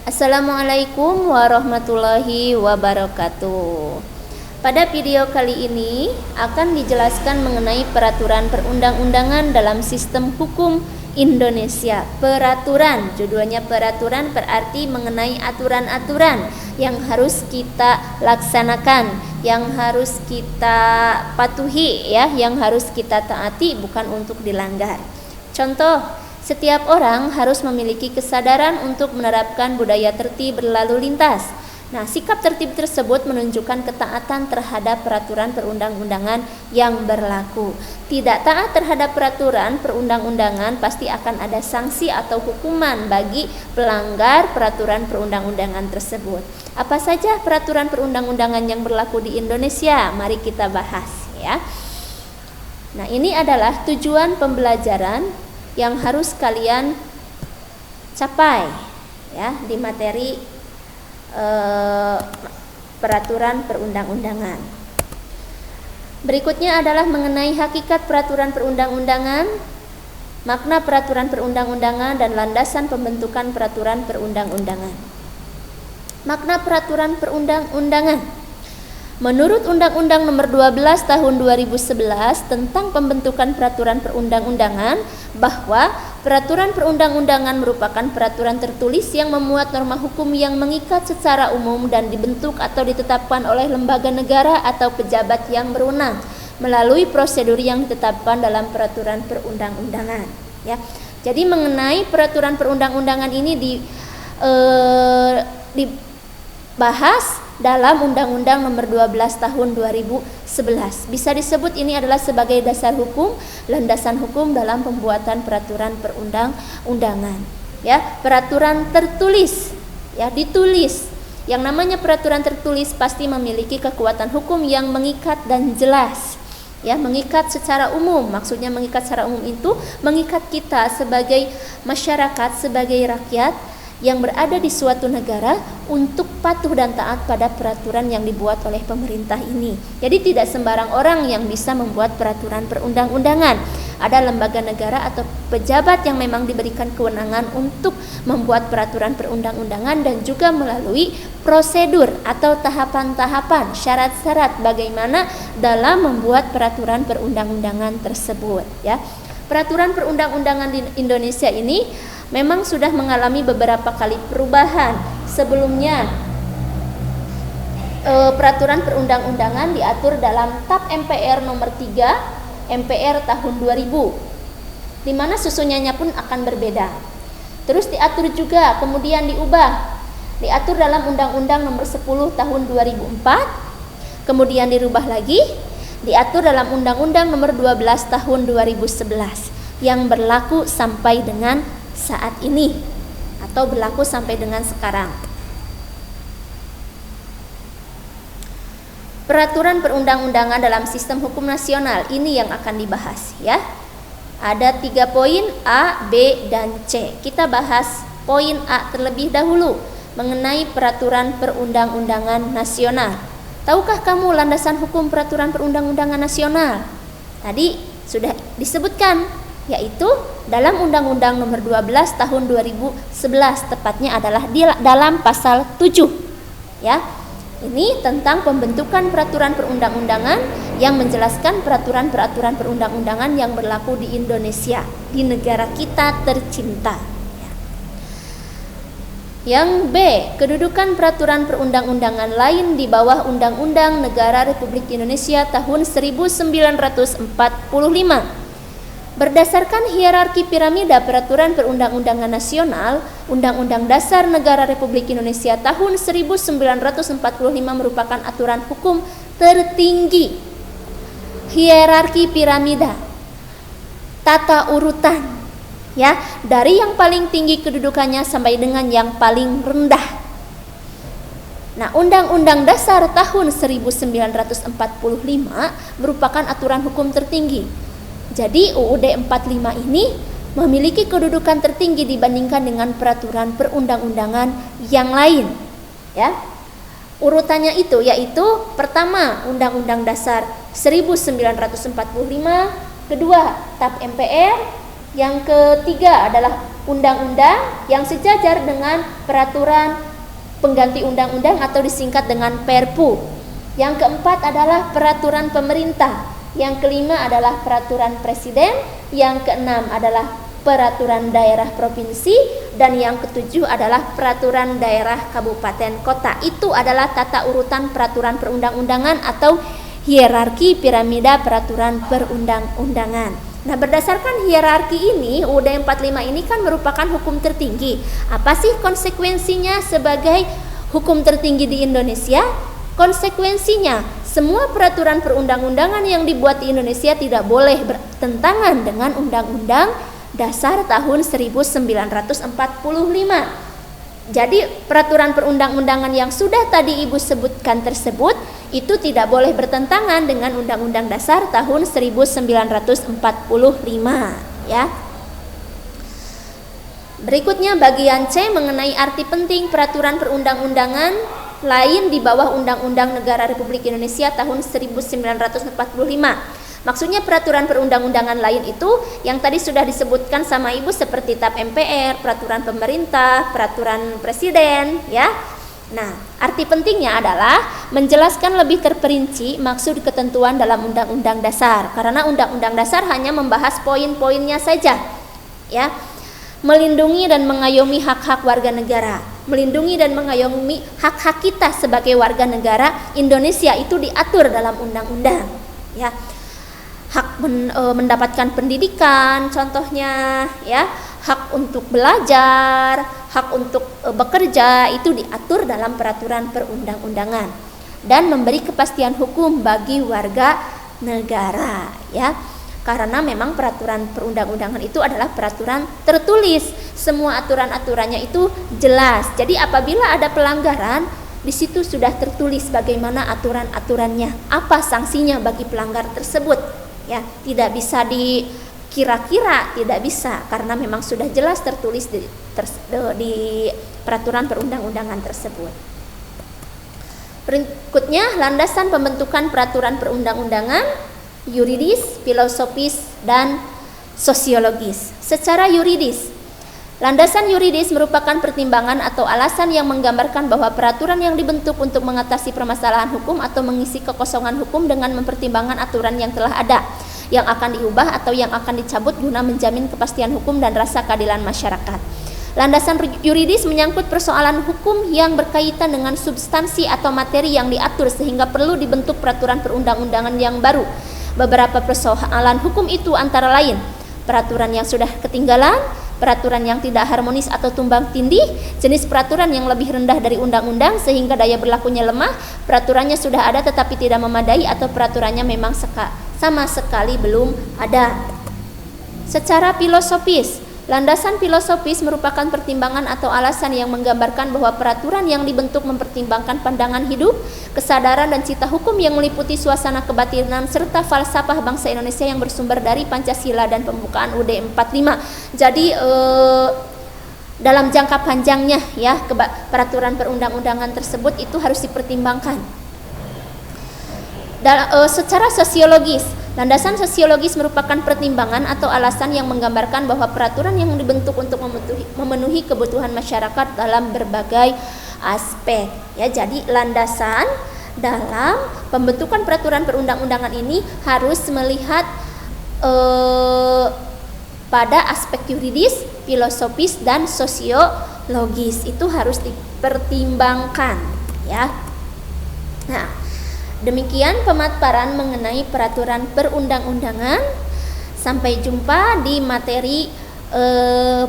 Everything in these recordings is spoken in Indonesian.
Assalamualaikum warahmatullahi wabarakatuh. Pada video kali ini akan dijelaskan mengenai peraturan perundang-undangan dalam sistem hukum Indonesia. Peraturan, judulnya peraturan berarti mengenai aturan-aturan yang harus kita laksanakan, yang harus kita patuhi ya, yang harus kita taati, bukan untuk dilanggar. Contoh, setiap orang harus memiliki kesadaran untuk menerapkan budaya tertib berlalu lintas. Nah, sikap tertib tersebut menunjukkan ketaatan terhadap peraturan perundang-undangan yang berlaku. Tidak taat terhadap peraturan perundang-undangan pasti akan ada sanksi atau hukuman bagi pelanggar peraturan perundang-undangan tersebut. Apa saja peraturan perundang-undangan yang berlaku di Indonesia? Mari kita bahas ya. Nah, ini adalah tujuan pembelajaran yang harus kalian capai ya di materi peraturan perundang-undangan. Berikutnya adalah mengenai hakikat peraturan perundang-undangan, makna peraturan perundang-undangan, dan landasan pembentukan peraturan perundang-undangan. Makna peraturan perundang-undangan. Menurut Undang-Undang Nomor 12 Tahun 2011 tentang pembentukan peraturan perundang-undangan, bahwa peraturan perundang-undangan merupakan peraturan tertulis yang memuat norma hukum yang mengikat secara umum dan dibentuk atau ditetapkan oleh lembaga negara atau pejabat yang berwenang melalui prosedur yang ditetapkan dalam peraturan perundang-undangan. Ya, jadi mengenai peraturan perundang-undangan ini dibahas dalam Undang-Undang Nomor 12 Tahun 2011. Bisa disebut ini adalah sebagai dasar hukum, landasan hukum dalam pembuatan peraturan perundang-undangan. Ya, peraturan tertulis, ya ditulis. Yang namanya peraturan tertulis pasti memiliki kekuatan hukum yang mengikat dan jelas. Ya, mengikat secara umum. Maksudnya mengikat secara umum itu mengikat kita sebagai masyarakat, sebagai rakyat yang berada di suatu negara untuk patuh dan taat pada peraturan yang dibuat oleh pemerintah ini. Jadi tidak sembarang orang yang bisa membuat peraturan perundang-undangan. Ada lembaga negara atau pejabat yang memang diberikan kewenangan untuk membuat peraturan perundang-undangan dan juga melalui prosedur atau tahapan-tahapan, syarat-syarat bagaimana dalam membuat peraturan perundang-undangan tersebut ya. Peraturan perundang-undangan di Indonesia ini memang sudah mengalami beberapa kali perubahan. Sebelumnya peraturan perundang-undangan diatur dalam TAP MPR nomor 3 MPR tahun 2000, di mana susunannya pun akan berbeda. Terus diatur juga, kemudian diatur dalam Undang-Undang nomor 10 tahun 2004, kemudian dirubah lagi, diatur dalam Undang-Undang nomor 12 tahun 2011 yang berlaku sampai dengan saat ini atau berlaku sampai dengan sekarang. Peraturan perundang-undangan dalam sistem hukum nasional ini yang akan dibahas ya. Ada 3 poin A, B, dan C. Kita bahas poin A terlebih dahulu mengenai peraturan perundang-undangan nasional. Tahukah kamu landasan hukum peraturan perundang-undangan nasional? Tadi sudah disebutkan, yaitu dalam Undang-Undang Nomor 12 Tahun 2011, tepatnya adalah di dalam pasal 7 ya. Ini tentang pembentukan peraturan perundang-undangan yang menjelaskan peraturan-peraturan perundang-undangan yang berlaku di Indonesia, di negara kita tercinta ya. Yang B, kedudukan peraturan perundang-undangan lain di bawah Undang-Undang Negara Republik Indonesia tahun 1945. Berdasarkan hierarki piramida peraturan perundang-undangan nasional, Undang-Undang Dasar Negara Republik Indonesia tahun 1945 merupakan aturan hukum tertinggi. Hierarki piramida, tata urutan ya, dari yang paling tinggi kedudukannya sampai dengan yang paling rendah. Nah, Undang-Undang Dasar tahun 1945 merupakan aturan hukum tertinggi. Jadi UUD 45 ini memiliki kedudukan tertinggi dibandingkan dengan peraturan perundang-undangan yang lain ya. Urutannya itu yaitu pertama Undang-Undang Dasar 1945, kedua TAP MPR, yang ketiga adalah undang-undang yang sejajar dengan peraturan pengganti undang-undang atau disingkat dengan Perpu. Yang keempat adalah peraturan pemerintah. Yang kelima adalah peraturan presiden. Yang keenam adalah peraturan daerah provinsi. Dan yang ketujuh adalah peraturan daerah kabupaten kota. Itu adalah tata urutan peraturan perundang-undangan atau hierarki piramida peraturan perundang-undangan. Nah, berdasarkan hierarki ini, UUD 45 ini kan merupakan hukum tertinggi. Apa sih konsekuensinya sebagai hukum tertinggi di Indonesia? Konsekuensinya, semua peraturan perundang-undangan yang dibuat di Indonesia tidak boleh bertentangan dengan Undang-Undang Dasar tahun 1945. Jadi, peraturan perundang-undangan yang sudah tadi Ibu sebutkan tersebut itu tidak boleh bertentangan dengan Undang-Undang Dasar tahun 1945 ya. Berikutnya bagian C mengenai arti penting peraturan perundang-undangan lain di bawah Undang-Undang Negara Republik Indonesia tahun 1945. Maksudnya peraturan perundang-undangan lain itu yang tadi sudah disebutkan sama Ibu seperti TAP MPR, peraturan pemerintah, peraturan presiden ya. Nah, arti pentingnya adalah menjelaskan lebih terperinci maksud ketentuan dalam Undang-Undang Dasar. Karena Undang-Undang Dasar hanya membahas poin-poinnya saja, ya. Melindungi dan mengayomi hak-hak warga negara, melindungi dan mengayomi hak-hak kita sebagai warga negara Indonesia itu diatur dalam undang-undang, ya. Hak mendapatkan pendidikan, contohnya, ya. Hak untuk belajar, hak untuk bekerja itu diatur dalam peraturan perundang-undangan dan memberi kepastian hukum bagi warga negara ya. Karena memang peraturan perundang-undangan itu adalah peraturan tertulis. Semua aturan-aturannya itu jelas. Jadi apabila ada pelanggaran, di situ sudah tertulis bagaimana aturan-aturannya, apa sanksinya bagi pelanggar tersebut ya. Tidak bisa kira-kira, tidak bisa karena memang sudah jelas tertulis di peraturan perundang-undangan tersebut. Berikutnya landasan pembentukan peraturan perundang-undangan, yuridis, filosofis, dan sosiologis. Secara yuridis, landasan yuridis merupakan pertimbangan atau alasan yang menggambarkan bahwa peraturan yang dibentuk untuk mengatasi permasalahan hukum atau mengisi kekosongan hukum dengan mempertimbangkan aturan yang telah ada, yang akan diubah atau yang akan dicabut guna menjamin kepastian hukum dan rasa keadilan masyarakat. Landasan yuridis menyangkut persoalan hukum yang berkaitan dengan substansi atau materi yang diatur sehingga perlu dibentuk peraturan perundang-undangan yang baru. Beberapa persoalan hukum itu antara lain peraturan yang sudah ketinggalan, peraturan yang tidak harmonis atau tumbang tindih, jenis peraturan yang lebih rendah dari undang-undang sehingga daya berlakunya lemah, peraturannya sudah ada tetapi tidak memadai atau peraturannya memang sama sekali belum ada. Secara filosofis, landasan filosofis merupakan pertimbangan atau alasan yang menggambarkan bahwa peraturan yang dibentuk mempertimbangkan pandangan hidup, kesadaran dan cita hukum yang meliputi suasana kebatinan serta falsafah bangsa Indonesia yang bersumber dari Pancasila dan pembukaan UUD 45. Jadi dalam jangka panjangnya ya peraturan perundang-undangan tersebut itu harus dipertimbangkan. Secara sosiologis, landasan sosiologis merupakan pertimbangan atau alasan yang menggambarkan bahwa peraturan yang dibentuk untuk memenuhi kebutuhan masyarakat dalam berbagai aspek. Ya, jadi landasan dalam pembentukan peraturan perundang-undangan ini harus melihat pada aspek yuridis, filosofis dan sosiologis. Itu harus dipertimbangkan, ya. Nah, demikian pemaparan mengenai peraturan perundang-undangan. Sampai jumpa di materi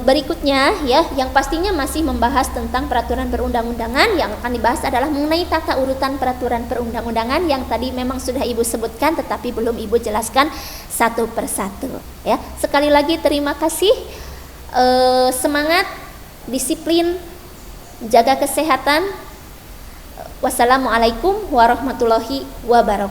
berikutnya ya, yang pastinya masih membahas tentang peraturan perundang-undangan. Yang akan dibahas adalah mengenai tata urutan peraturan perundang-undangan yang tadi memang sudah Ibu sebutkan tetapi belum Ibu jelaskan satu persatu ya. Sekali lagi terima kasih, semangat, disiplin, jaga kesehatan. Wassalamualaikum warahmatullahi wabarakatuh.